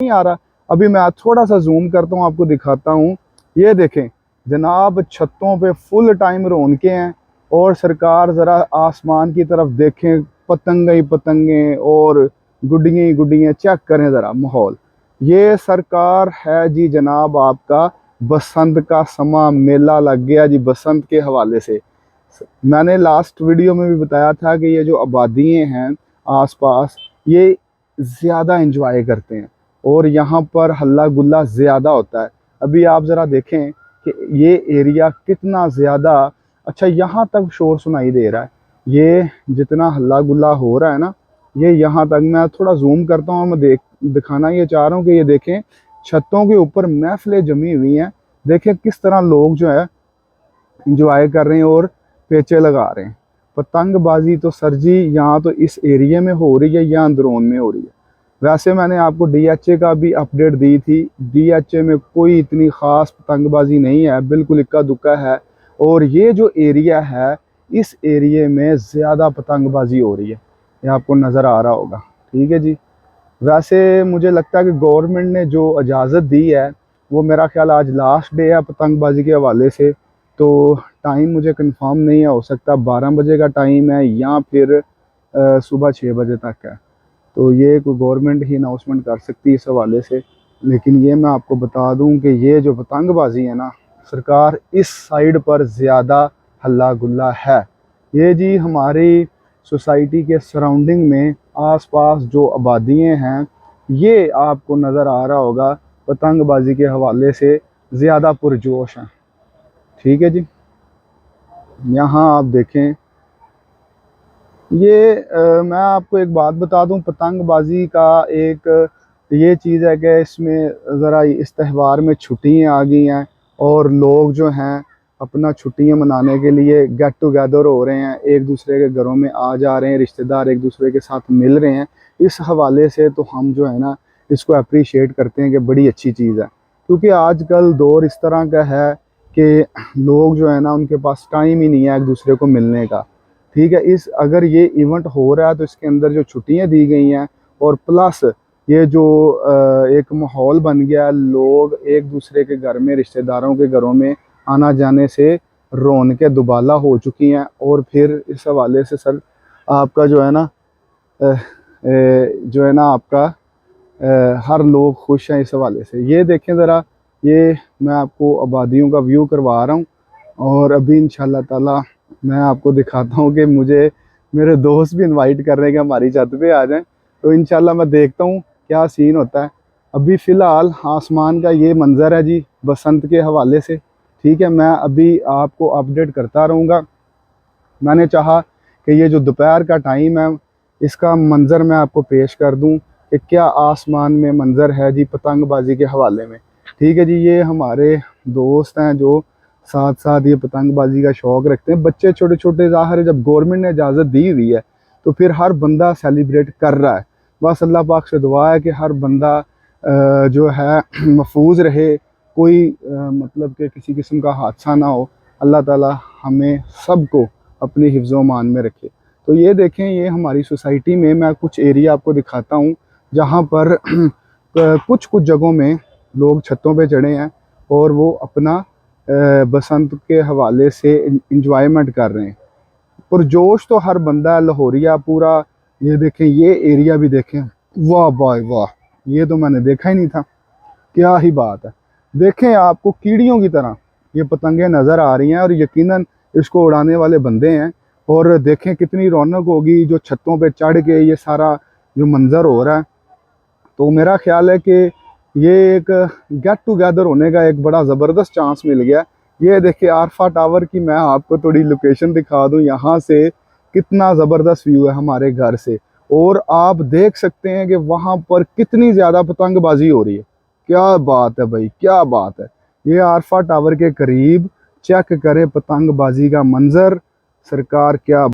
नहीं आ रहा। अभी मैं थोड़ा सा जूम करता हूँ, आपको दिखाता हूँ। ये देखें जनाब, छतों पे फुल टाइम रौनकें हैं। और सरकार ज़रा आसमान की तरफ देखें, पतंगे ही पतंगे और गुड्डियाँ ही गुड्डियाँ, चेक करें ज़रा माहौल। ये सरकार है जी जनाब, आपका बसंत का समा मेला लग गया जी बसंत के हवाले से। मैंने लास्ट वीडियो में भी बताया था कि ये जो आबादियाँ हैं आसपास, ये ज़्यादा इंजॉय करते हैं और यहाँ पर हल्ला गुल्ला ज़्यादा होता है। अभी आप ज़रा देखें कि ये एरिया कितना ज़्यादा अच्छा, यहाँ तक शोर सुनाई दे रहा है। ये जितना हल्ला गुल्ला हो रहा है ना, ये यहाँ तक। मैं थोड़ा जूम करता हूँ, मैं दिखाना ये चाह रहा हूँ कि ये देखें छतों के ऊपर महफिलें जमी हुई हैं। देखें किस तरह लोग जो है इंजॉय कर रहे हैं और पेचे लगा रहे हैं। पतंगबाजी तो सर जी यहाँ तो इस एरिया में हो रही है या अंदरून में हो रही है। वैसे मैंने आपको डीएचए का भी अपडेट दी थी। डीएचए में कोई इतनी ख़ास पतंगबाजी नहीं है, बिल्कुल इक्का दुक्का है। और ये जो एरिया है, इस एरिए में ज़्यादा पतंगबाजी हो रही है, ये आपको नज़र आ रहा होगा। ठीक है जी। वैसे मुझे लगता है कि गवर्नमेंट ने जो इजाज़त दी है, वो मेरा ख्याल आज लास्ट डे है पतंगबाजी के हवाले से। तो टाइम मुझे कंफर्म नहीं है, हो सकता 12 बजे का टाइम है या फिर सुबह 6 बजे तक है। तो ये कोई गवर्नमेंट ही अनाउंसमेंट कर सकती है इस हवाले से। लेकिन ये मैं आपको बता दूं कि ये जो पतंगबाजी है ना, सरकार इस साइड पर ज़्यादा हल्ला गुल्ला है। ये जी हमारी सोसाइटी के सराउंडिंग में आसपास जो आबादियाँ हैं, ये आपको नज़र आ रहा होगा पतंगबाजी के हवाले से ज़्यादा पुरजोश हैं। ठीक है जी। यहाँ आप देखें, ये मैं आपको एक बात बता दूं, पतंगबाजी का एक ये चीज़ है कि इसमें ज़रा इस त्यौहार में छुट्टियाँ आ गई हैं और लोग जो हैं अपना छुट्टियाँ मनाने के लिए गेट टुगेदर हो रहे हैं, एक दूसरे के घरों में आ जा रहे हैं, रिश्तेदार एक दूसरे के साथ मिल रहे हैं। इस हवाले से तो हम जो है ना इसको अप्रिशिएट करते हैं कि बड़ी अच्छी चीज़ है। क्योंकि आजकल दौर इस तरह का है कि लोग जो है ना उनके पास टाइम ही नहीं है एक दूसरे को मिलने का। ठीक है, इस अगर ये इवेंट हो रहा है तो इसके अंदर जो छुट्टियां दी गई हैं और प्लस ये जो एक माहौल बन गया, लोग एक दूसरे के घर में, रिश्तेदारों के घरों में आना जाने से रौनकें दुबाला हो चुकी हैं। और फिर इस हवाले से सर आपका जो है ना आपका हर लोग खुश हैं इस हवाले से। ये देखें ज़रा, ये मैं आपको आबादियों का व्यू करवा रहा हूँ। और अभी इंशाल्लाह ताला मैं आपको दिखाता हूँ कि मुझे मेरे दोस्त भी इनवाइट कर रहे हैं कि हमारी छत पे आ जाएं। तो इंशाल्लाह मैं देखता हूँ क्या सीन होता है। अभी फ़िलहाल आसमान का ये मंज़र है जी बसंत के हवाले से। ठीक है, मैं अभी आपको अपडेट करता रहूँगा। मैंने चाहा कि ये जो दोपहर का टाइम है, इसका मंज़र मैं आपको पेश कर दूँ कि क्या आसमान में मंज़र है जी पतंगबाजी के हवाले में। ठीक है जी। ये हमारे दोस्त हैं जो साथ साथ ये पतंगबाजी का शौक़ रखते हैं। बच्चे छोटे छोटे, ज़ाहिर है जब गवर्नमेंट ने इजाज़त दी हुई है तो फिर हर बंदा सेलिब्रेट कर रहा है। बस अल्लाह पाक से दुआ है कि हर बंदा जो है महफूज रहे, कोई मतलब कि किसी किस्म का हादसा ना हो। अल्लाह ताला हमें सब को अपने हिफ्ज़ व मान में रखे। तो ये देखें, ये हमारी सोसाइटी में मैं कुछ एरिया आपको दिखाता हूँ जहाँ पर कुछ कुछ जगहों में लोग छतों पे चढ़े हैं और वो अपना बसंत के हवाले से इंजॉयमेंट कर रहे हैं। पुरजोश तो हर बंदा है, लाहौरिया पूरा। ये देखें, ये एरिया भी देखें, वाह भाई वाह, ये तो मैंने देखा ही नहीं था। क्या ही बात है। देखें, आपको कीड़ियों की तरह ये पतंगे नज़र आ रही हैं और यकीनन इसको उड़ाने वाले बंदे हैं। और देखें कितनी रौनक होगी जो छतों पे चढ़ के ये सारा जो मंज़र हो रहा है। तो मेरा ख्याल है कि ये एक गेट टुगेदर होने का एक बड़ा ज़बरदस्त चांस मिल गया। ये देखिए आरफा टावर की मैं आपको थोड़ी लोकेशन दिखा दूं, यहाँ से कितना ज़बरदस्त व्यू है हमारे घर से। और आप देख सकते हैं कि वहाँ पर कितनी ज़्यादा पतंगबाजी हो रही है। क्या बात है भाई, क्या बात है। ये आरफा टावर के करीब चेक करें पतंगबाजी का मंज़र। सरकार क्या